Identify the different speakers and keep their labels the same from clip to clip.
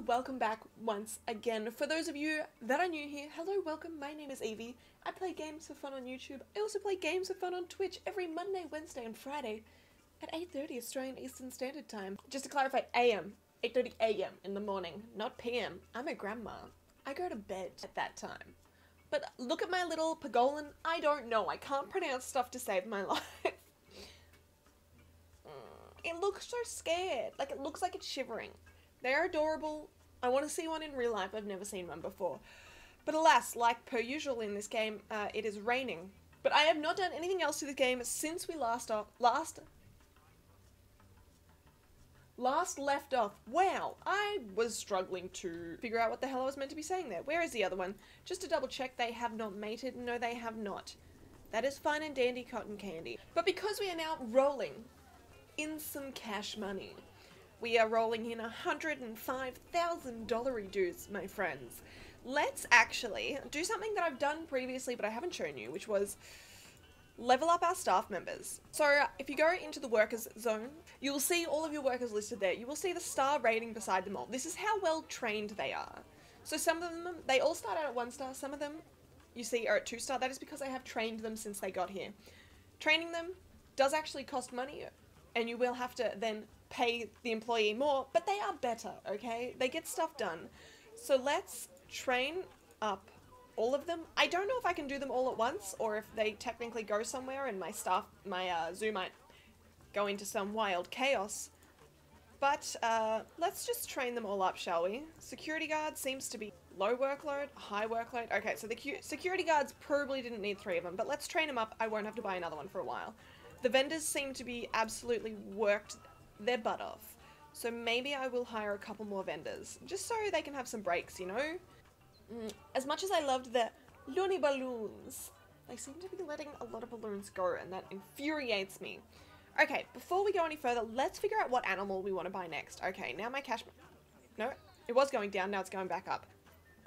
Speaker 1: welcome back once again. For those of you that are new here, hello, welcome, my name is Evie. I play games for fun on YouTube. I also play games for fun on Twitch every Monday, Wednesday and Friday at 8:30 Australian Eastern Standard Time. Just to clarify, AM, 8:30 AM in the morning, not PM. I'm a grandma. I go to bed at that time. But look at my little pangolin. I don't know, I can't pronounce stuff to save my life. It looks so scared, like it looks like it's shivering. They're adorable. I want to see one in real life. I've never seen one before. But alas, like per usual in this game, it is raining. But I have not done anything else to the game since we last left off. Wow, I was struggling to figure out what the hell I was meant to be saying there. Where is the other one? Just to double check, they have not mated. No, they have not. That is fine and dandy cotton candy. But because we are now rolling in some cash money, we are rolling in $105,000 dues, my friends. Let's actually do something that I've done previously but I haven't shown you, which was level up our staff members. So if you go into the workers zone, you will see all of your workers listed there. You will see the star rating beside them all. This is how well trained they are. So some of them, they all start out at 1 star. Some of them you see are at 2 star. That is because I have trained them since they got here. Training them does actually cost money, and you will have to then pay the employee more, but they are better, okay? They get stuff done. So let's train up all of them. I don't know if I can do them all at once, or if they technically go somewhere and my zoo might go into some wild chaos. But let's just train them all up, shall we? Security guard seems to be low workload, high workload. Okay, so the security guards probably didn't need 3 of them, but let's train them up. I won't have to buy another one for a while. The vendors seem to be absolutely worked their butt off. So maybe I will hire a couple more vendors, just so they can have some breaks, you know? As much as I loved the loony balloons, they seem to be letting a lot of balloons go, and that infuriates me. Okay, before we go any further, let's figure out what animal we want to buy next. Okay, now my cash... No, it was going down, now it's going back up.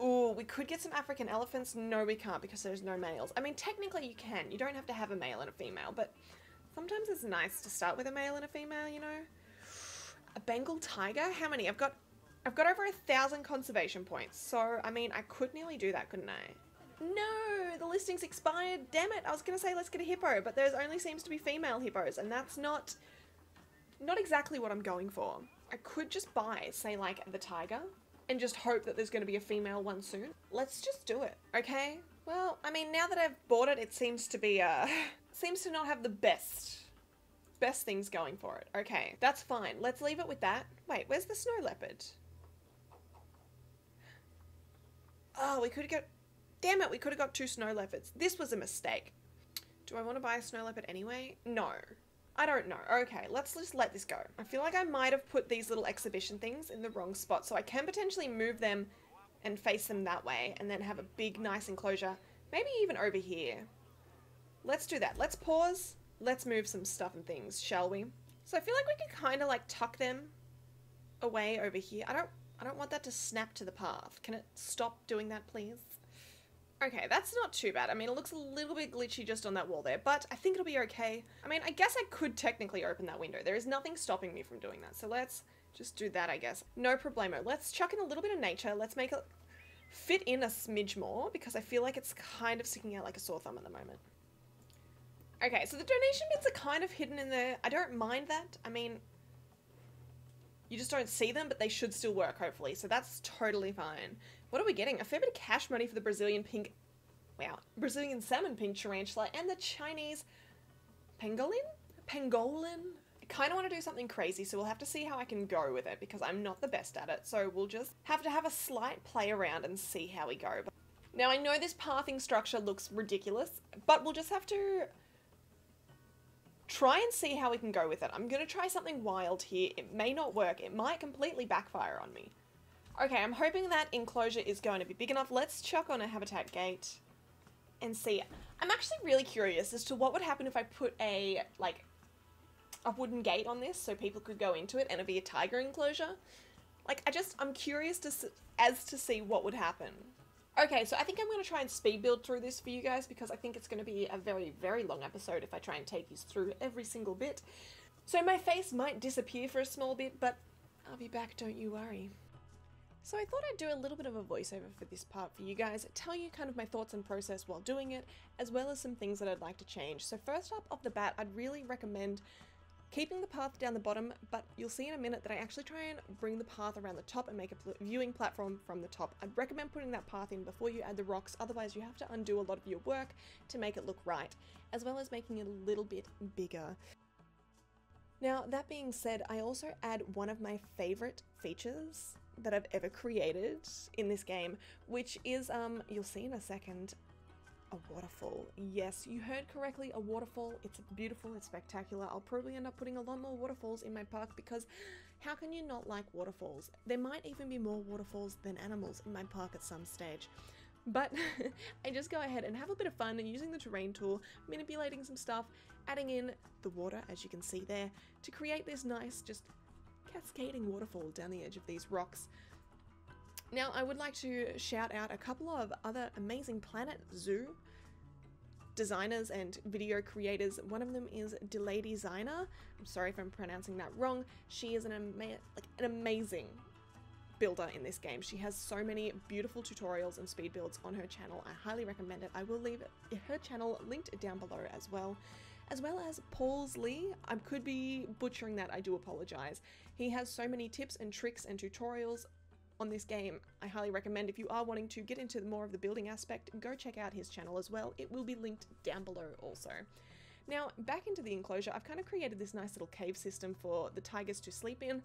Speaker 1: Ooh, we could get some African elephants. No, we can't because there's no males. I mean, technically you can. You don't have to have a male and a female, but sometimes it's nice to start with a male and a female, you know? A Bengal tiger? How many? I've got over 1,000 conservation points, so I mean I could nearly do that, couldn't I? No, the listing's expired. Damn it! I was gonna say let's get a hippo, but there only seems to be female hippos, and that's not exactly what I'm going for. I could just buy, say, like the tiger, and just hope that there's gonna be a female one soon. Let's just do it, okay? Well, I mean, now that I've bought it, it seems to be seems to not have the best things going for it. Okay, that's fine. Let's leave it with that. Wait, where's the snow leopard? Oh, we could have got... Damn it, we could have got 2 snow leopards. This was a mistake. Do I want to buy a snow leopard anyway? No. I don't know. Okay, let's just let this go. I feel like I might have put these little exhibition things in the wrong spot, so I can potentially move them and face them that way, and then have a big, nice enclosure. Maybe even over here. Let's do that. Let's pause. Let's move some stuff and things, shall we? So I feel like we can kind of like tuck them away over here. I don't want that to snap to the path. Can it stop doing that, please? Okay, that's not too bad. I mean, it looks a little bit glitchy just on that wall there, but I think it'll be okay. I mean, I guess I could technically open that window. There is nothing stopping me from doing that. So let's just do that, I guess. No problemo. Let's chuck in a little bit of nature. Let's make it fit in a smidge more, because I feel like it's kind of sticking out like a sore thumb at the moment. Okay, so the donation bits are kind of hidden in there. I don't mind that. I mean, you just don't see them, but they should still work, hopefully. So that's totally fine. What are we getting? A fair bit of cash money for the Brazilian pink... Wow. Brazilian salmon pink tarantula and the Chinese pangolin? Pangolin? I kind of want to do something crazy, so we'll have to see how I can go with it, because I'm not the best at it. So we'll just have to have a slight play around and see how we go. Now, I know this pathing structure looks ridiculous, but we'll just have to try and see how we can go with it. I'm going to try something wild here. It may not work. It might completely backfire on me. Okay, I'm hoping that enclosure is going to be big enough. Let's chuck on a habitat gate and see. I'm actually really curious as to what would happen if I put a wooden gate on this so people could go into it and it'd be a tiger enclosure. Like, I'm curious as to see what would happen. Okay, so I think I'm going to try and speed build through this for you guys, because I think it's going to be a very, very long episode if I try and take you through every single bit. So my face might disappear for a small bit, but I'll be back, don't you worry. So I thought I'd do a little bit of a voiceover for this part for you guys, tell you kind of my thoughts and process while doing it, as well as some things that I'd like to change. So first up off the bat, I'd really recommend keeping the path down the bottom, but you'll see in a minute that I actually try and bring the path around the top and make a viewing platform from the top. I'd recommend putting that path in before you add the rocks, otherwise you have to undo a lot of your work to make it look right, as well as making it a little bit bigger. Now, that being said, I also add one of my favorite features that I've ever created in this game, which is, you'll see in a second, a waterfall. Yes, you heard correctly, a waterfall. It's beautiful, it's spectacular. I'll probably end up putting a lot more waterfalls in my park because how can you not like waterfalls? There might even be more waterfalls than animals in my park at some stage. But I just go ahead and have a bit of fun using the terrain tool, manipulating some stuff, adding in the water, as you can see there, to create this nice, just cascading waterfall down the edge of these rocks. Now, I would like to shout out a couple of other amazing Planet Zoo designers and video creators. One of them is DeLadysigner. I'm sorry if I'm pronouncing that wrong. She is an amazing builder in this game. She has so many beautiful tutorials and speed builds on her channel. I highly recommend it. I will leave her channel linked down below as well as PaulsLey. I could be butchering that, I do apologize. He has so many tips and tricks and tutorials on this game. I highly recommend if you are wanting to get into more of the building aspect, go check out his channel as well. It will be linked down below also. Now, back into the enclosure, I've kind of created this nice little cave system for the tigers to sleep in,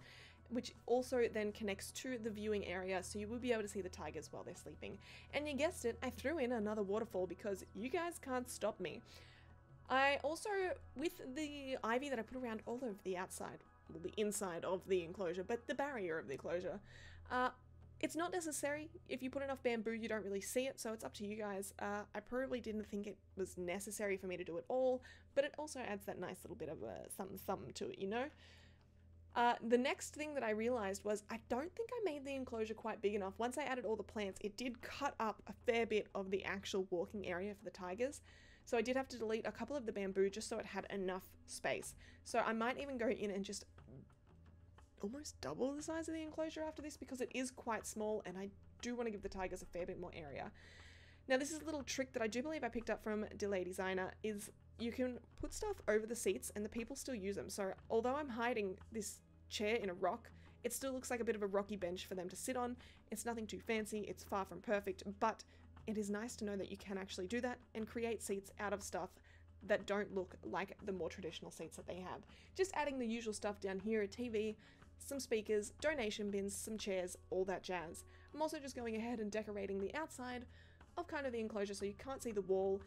Speaker 1: which also then connects to the viewing area, so you will be able to see the tigers while they're sleeping. And you guessed it, I threw in another waterfall because you guys can't stop me. I also, with the ivy that I put around all over the outside, well, the inside of the enclosure, but the barrier of the enclosure, it's not necessary. If you put enough bamboo, you don't really see it, so it's up to you guys. I probably didn't think it was necessary for me to do it all, but it also adds that nice little bit of a something to it, you know? The next thing that I realized was I don't think I made the enclosure quite big enough. Once I added all the plants, it did cut up a fair bit of the actual walking area for the tigers. So I did have to delete a couple of the bamboo just so it had enough space. So I might even go in and just almost double the size of the enclosure after this because it is quite small and I do want to give the tigers a fair bit more area. Now, this is a little trick that I do believe I picked up from DeLadysigner, is you can put stuff over the seats and the people still use them. So although I'm hiding this chair in a rock, it still looks like a bit of a rocky bench for them to sit on. It's nothing too fancy, it's far from perfect, but it is nice to know that you can actually do that and create seats out of stuff that don't look like the more traditional seats that they have. Just adding the usual stuff down here, a TV, some speakers, donation bins, some chairs, all that jazz. I'm also just going ahead and decorating the outside of kind of the enclosure so you can't see the wall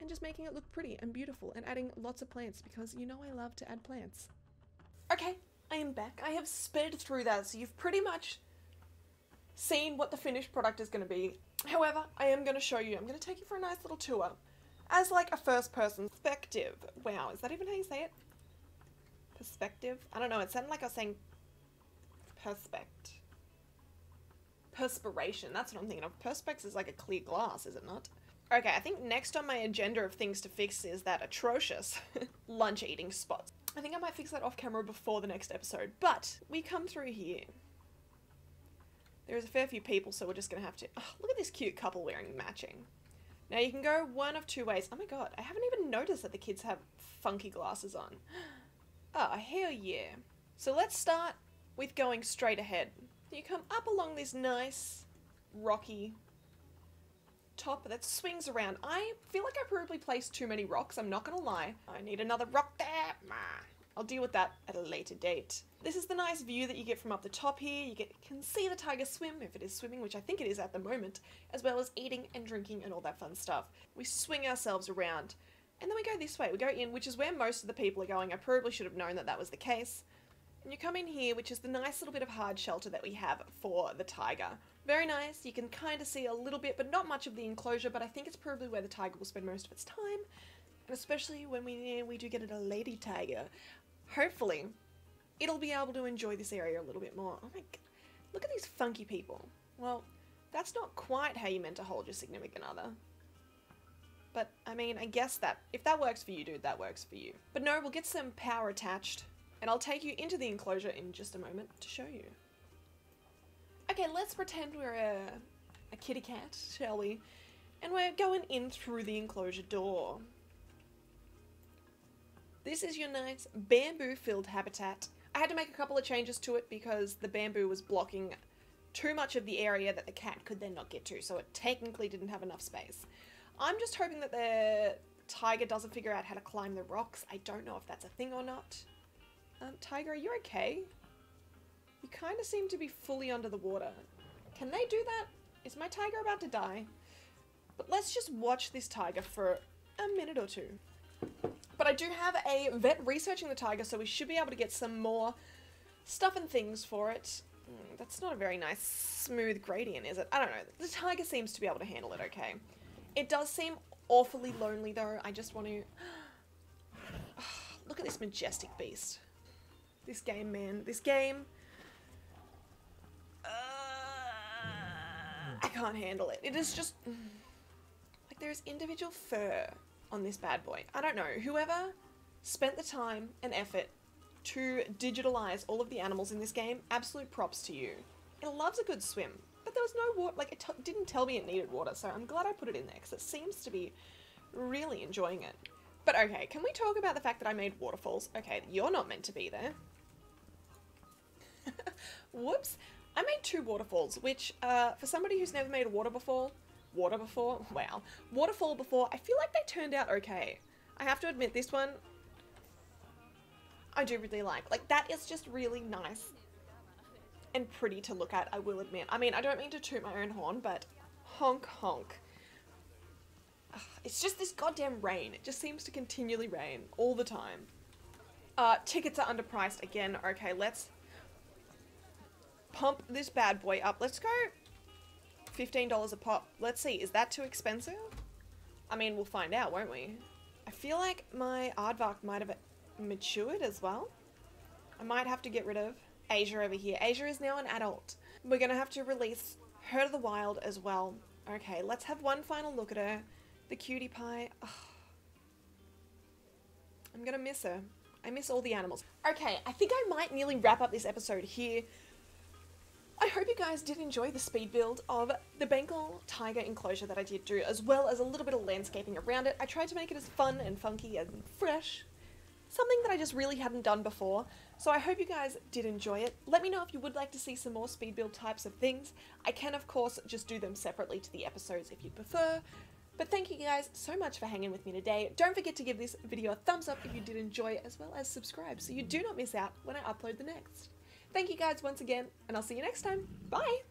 Speaker 1: and just making it look pretty and beautiful and adding lots of plants because you know I love to add plants. Okay, I am back. I have sped through that, so you've pretty much seen what the finished product is going to be. However, I am going to show you. I'm going to take you for a nice little tour as like a first person perspective. Wow, is that even how you say it? Perspective? I don't know, it sounded like I was saying perspiration, that's what I'm thinking of. Perspex is like a clear glass, is it not? Okay, I think next on my agenda of things to fix is that atrocious lunch eating spot. I think I might fix that off camera before the next episode, but we come through here. There's a fair few people, so we're just gonna have to... Oh, look at this cute couple wearing matching. Now you can go one of two ways. Oh my god, I haven't even noticed that the kids have funky glasses on. Oh, hell yeah. So let's start with going straight ahead. You come up along this nice, rocky top that swings around. I feel like I probably placed too many rocks, I'm not gonna lie. I need another rock there. I'll deal with that at a later date. This is the nice view that you get from up the top here. You can see the tiger swim, if it is swimming, which I think it is at the moment, as well as eating and drinking and all that fun stuff. We swing ourselves around, and then we go this way. We go in, which is where most of the people are going. I probably should have known that that was the case. And you come in here, which is the nice little bit of hard shelter that we have for the tiger. Very nice. You can kind of see a little bit, but not much of the enclosure, but I think it's probably where the tiger will spend most of its time. And especially when we do get a lady tiger. Hopefully, it'll be able to enjoy this area a little bit more. Oh my god, look at these funky people. Well, that's not quite how you meant to hold your significant other. But, I mean, I guess that, if that works for you, dude, that works for you. But no, we'll get some power attached, and I'll take you into the enclosure in just a moment to show you. Okay, let's pretend we're a kitty cat, shall we? And we're going in through the enclosure door. This is your nice bamboo-filled habitat. I had to make a couple of changes to it because the bamboo was blocking too much of the area that the cat could then not get to, so it technically didn't have enough space. I'm just hoping that the tiger doesn't figure out how to climb the rocks. I don't know if that's a thing or not. Tiger, are you okay? You kind of seem to be fully under the water. Can they do that? Is my tiger about to die? But let's just watch this tiger for a minute or two. But I do have a vet researching the tiger, so we should be able to get some more stuff and things for it. That's not a very nice smooth gradient, is it? I don't know. The tiger seems to be able to handle it okay. It does seem awfully lonely though. I just want to... Look at this majestic beast. This game, man. This game... I can't handle it. It is just... Like, there's individual fur on this bad boy. I don't know. Whoever spent the time and effort to digitalize all of the animals in this game, absolute props to you. It loves a good swim, but there was no water. Like, it didn't tell me it needed water, so I'm glad I put it in there because it seems to be really enjoying it. But okay, can we talk about the fact that I made waterfalls? Okay, you're not meant to be there. Whoops. I made 2 waterfalls, which, for somebody who's never made a waterfall before, I feel like they turned out okay. I have to admit, this one, I do really like. Like, that is just really nice and pretty to look at, I will admit. I mean, I don't mean to toot my own horn, but honk honk. Ugh, it's just this goddamn rain. It just seems to continually rain all the time. Tickets are underpriced again. Okay, let's pump this bad boy up. Let's go $15 a pop. Let's see, is that too expensive? I mean, we'll find out, won't we? I feel like my aardvark might have matured as well. I might have to get rid of Asia over here. Asia is now an adult. We're gonna have to release her to the wild as well. Okay, let's have one final look at her. The cutie pie. Ugh. I'm gonna miss her. I miss all the animals. Okay, I think I might nearly wrap up this episode here. I hope you guys did enjoy the speed build of the Bengal tiger enclosure that I did do, as well as a little bit of landscaping around it. I tried to make it as fun and funky and fresh. Something that I just really hadn't done before. So I hope you guys did enjoy it. Let me know if you would like to see some more speed build types of things. I can, of course, just do them separately to the episodes if you'd prefer. But thank you guys so much for hanging with me today. Don't forget to give this video a thumbs up if you did enjoy it, as well as subscribe so you do not miss out when I upload the next. Thank you guys once again, and I'll see you next time. Bye!